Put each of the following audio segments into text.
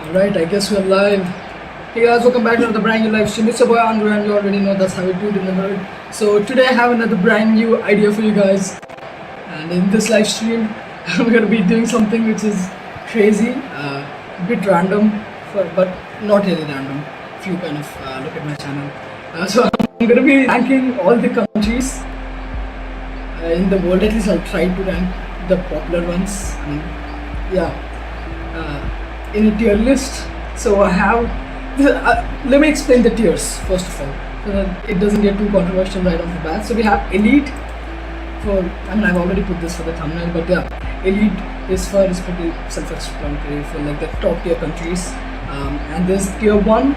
Alright, I guess we're live. Hey guys, welcome back to another brand new live stream. It's your boy Andru and you already know that's how we do it in the hood. So today I have another brand new idea for you guys. And in this live stream, we're going to be doing something which is crazy, a bit random, but not really random if you kind of look at my channel. So I'm going to be ranking all the countries in the world. At least I'll try to rank the popular ones. I mean, in a tier list. So I have, let me explain the tiers first of all, so that it doesn't get too controversial right off the bat. So we have elite for, I mean I've already put this for the thumbnail, but yeah, elite is pretty self-explanatory for like the top tier countries. And there's tier 1,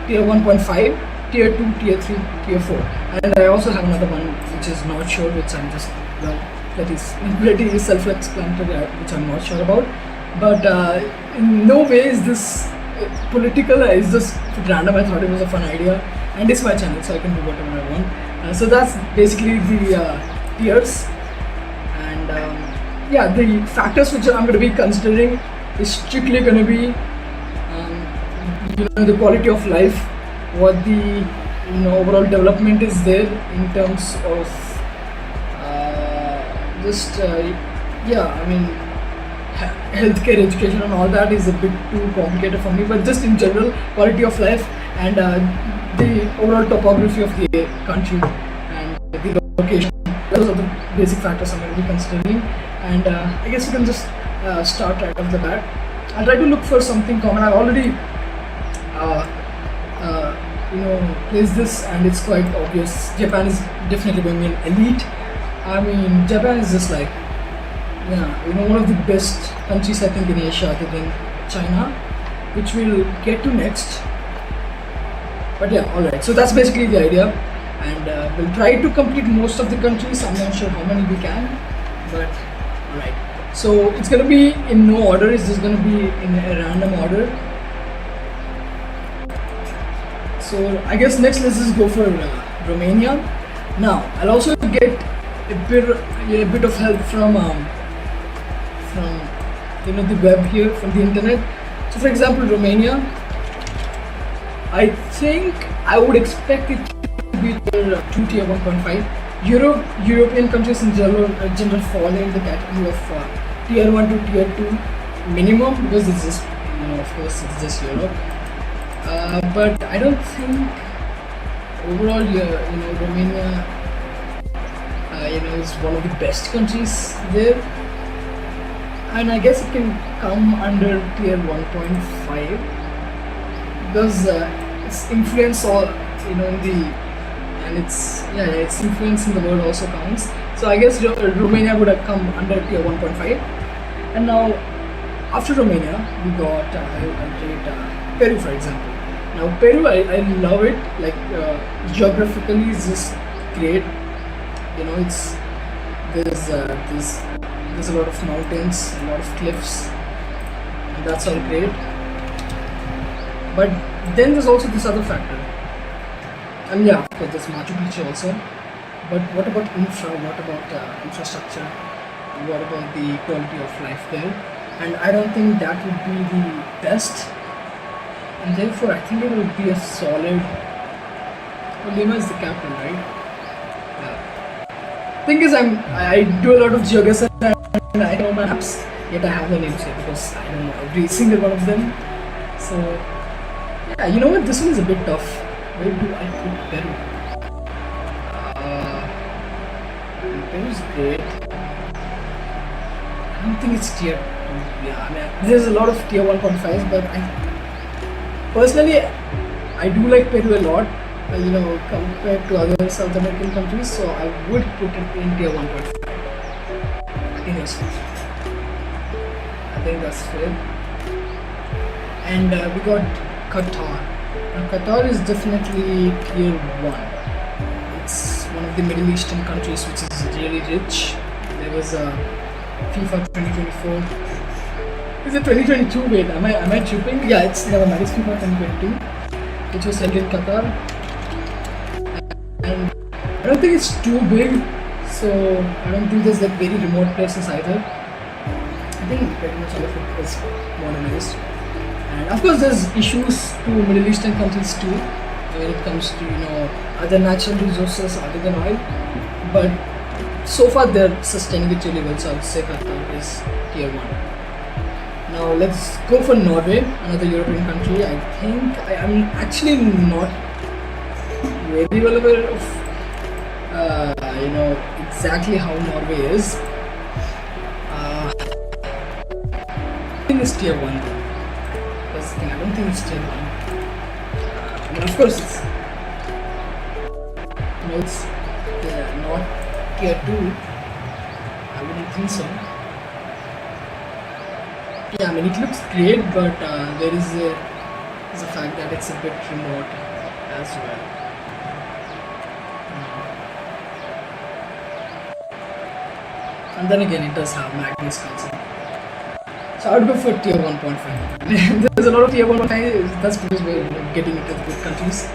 tier 1.5, tier 2, tier 3, tier 4. And I also have another one which is not sure, which I'm just, well, that is pretty self-explanatory, which I'm not sure about. But in no way is this political, it's just random. I thought it was a fun idea, and it's my channel so I can do whatever I want. So that's basically the tiers. And yeah, the factors which I'm going to be considering is strictly going to be the quality of life, what the overall development is there in terms of I mean healthcare, education and all that is a bit too complicated for me, but just in general quality of life and the overall topography of the country and the location. Those are the basic factors I'm going to be considering, and I guess we can just start right off the bat. I'll try to look for something common. I've already placed this and it's quite obvious. Japan is definitely going in elite. I mean, Japan is just like, one of the best countries I think in Asia other than China, which we'll get to next. But yeah, alright, so that's basically the idea, and we'll try to complete most of the countries. I'm not sure how many we can, but alright. So it's gonna be in no order, it's just gonna be in a random order. So I guess next let's just go for Romania. Now I'll also get a bit of help from the web here, from the internet. So for example, Romania, I think I would expect it to be tier 2, tier 1.5. European countries in general fall in the category of tier 1 to tier 2 minimum, because it's just, of course it's just Europe. But I don't think overall, Romania is one of the best countries there. And I guess it can come under tier 1.5 because its influence its influence in the world also counts. So I guess Romania would have come under tier 1.5. And now after Romania we got Peru, for example. Now Peru, I love it. Like geographically it's just great. There's a lot of mountains, a lot of cliffs, and that's all great. But then there's also this other factor. And yeah, of course there's Machu Picchu also. But what about what about infrastructure? What about the quality of life there? And I don't think that would be the best. And therefore I think it would be a solid. Well, Lima is the capital, right? Thing is, I do a lot of geography and I know maps, yet I have the names here because I don't know every single one of them. So yeah, you know what? This one is a bit tough. Where do I put Peru? Peru's great. I don't think it's tier 2. Yeah, I mean, there's a lot of tier 1.5s, but personally I do like Peru a lot. Compared to other South American countries, so I would put it in tier 1.5. Yes, I think that's fair. And we got Qatar. Now, Qatar is definitely tier 1. It's one of the Middle Eastern countries which is really rich. There was a FIFA 2024. Is it 2022? Wait, am I tripping? Yeah, it's never mind. It's FIFA 2022, which was held in Qatar. And I don't think it's too big, so I don't think there's like very remote places either. I think pretty much all of it is modernized. And of course, there's issues to Middle Eastern countries too when it comes to other natural resources other than oil. But so far they're sustaining it really well. So I would say Qatar is tier one. Now let's go for Norway, another European country. I think I'm actually not very well aware of exactly how Norway is. I think it's tier one though. That's the thing. I don't think it's tier one. I mean, of course, it's not tier two. I wouldn't think so. Yeah, I mean, it looks great, but there is a fact that it's a bit remote as well. And then again, it does have Magnus concept. So I would go for tier 1.5. There's a lot of tier 1.5. That's because we're getting into the good countries.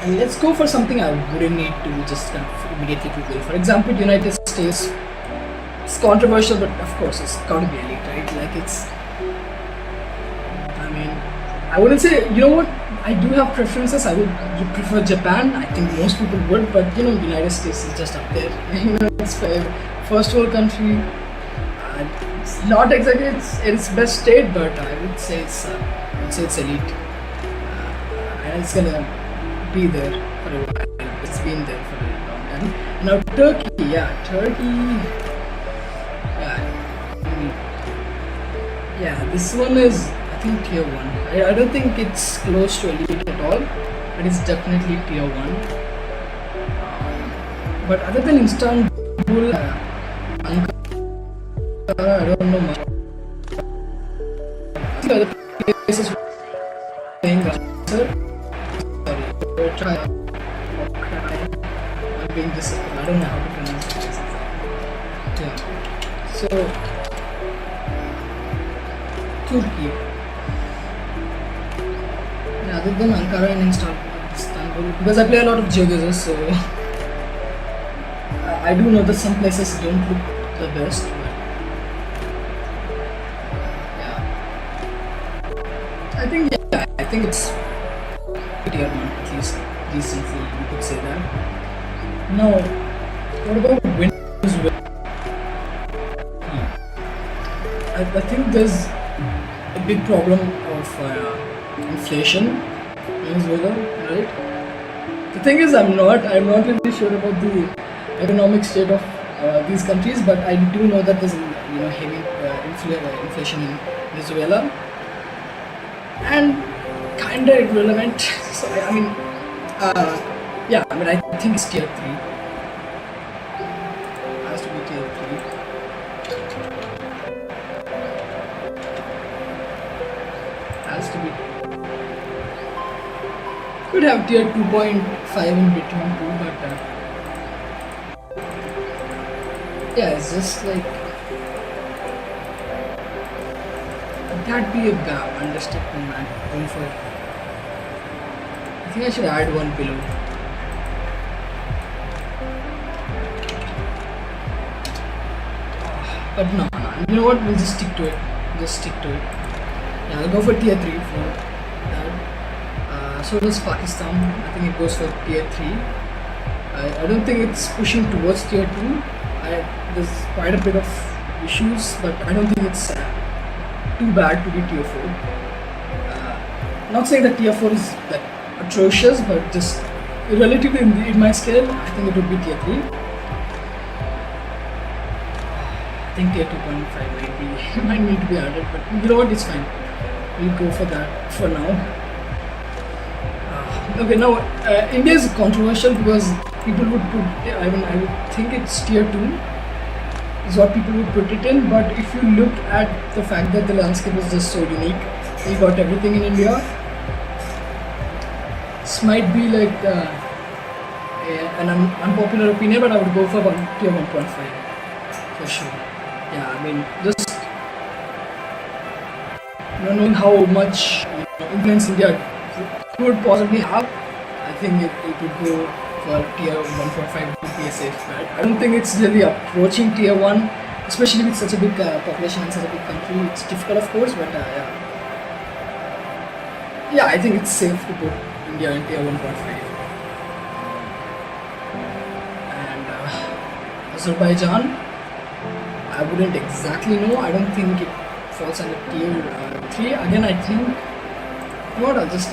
And let's go for something I wouldn't need to just kind of immediately Google. For example, United States. It's controversial, but of course it's gotta be elite, right? Like I wouldn't say, what, I do have preferences. I would prefer Japan. I think most people would, but United States is just up there. It's first world country. It's not exactly its best state, but I would say it's elite, and it's gonna be there for a while. It's been there for a long time. Now Turkey, this one is, I think, tier 1. I don't think it's close to elite at all, but it's definitely tier 1. But other than Istanbul, Ankara, I don't know much. I think other places playing I'm being disappointed. I don't know how to pronounce it. Yeah. So Turkey. Yeah, other than Ankara and Istanbul, because I play a lot of geoguessrs, so I do know that some places don't look the best. I think it's tier 1, at least recently, you could say that. Now, what about Venezuela? I think there's a big problem of inflation in Venezuela, right? The thing is, I'm not really sure about the economic state of these countries, but I do know that there's heavy inflation in Venezuela. And kinda irrelevant. So I think it's tier 3. Has to be tier 3. Has to be. Could have tier 2.5 in between too, but it's just like. That'd be a understatement, man. Going for it. I think I should add one below. But no. You know what? We'll just stick to it. Yeah, I'll go for tier 3 for that. So does Pakistan. I think it goes for tier 3. I don't think it's pushing towards tier 2. There's quite a bit of issues, but I don't think it's too bad to be tier 4. Not saying that tier 4 is like atrocious, but just relatively in my scale, I think it would be tier 3. I think tier 2.5 might need to be added, but you know what, it's fine. We'll go for that for now. Okay, now India is controversial because people would put, I would think it's tier 2 is what people would put it in, but if you look at the fact that the landscape is just so unique, we got everything in India. This might be like an unpopular opinion, but I would go for tier 1.5 for sure. Yeah, I mean, just knowing how much influence India could possibly have, I think it would go for tier 1.5 to be a safe bet. I don't think it's really approaching tier 1, especially with such a big population and such a big country. It's difficult, of course, but Yeah, I think it's safe to put India in tier 1.5. And Azerbaijan, I wouldn't exactly know. I don't think it falls under tier 3. Again, I think, you know what, I'll just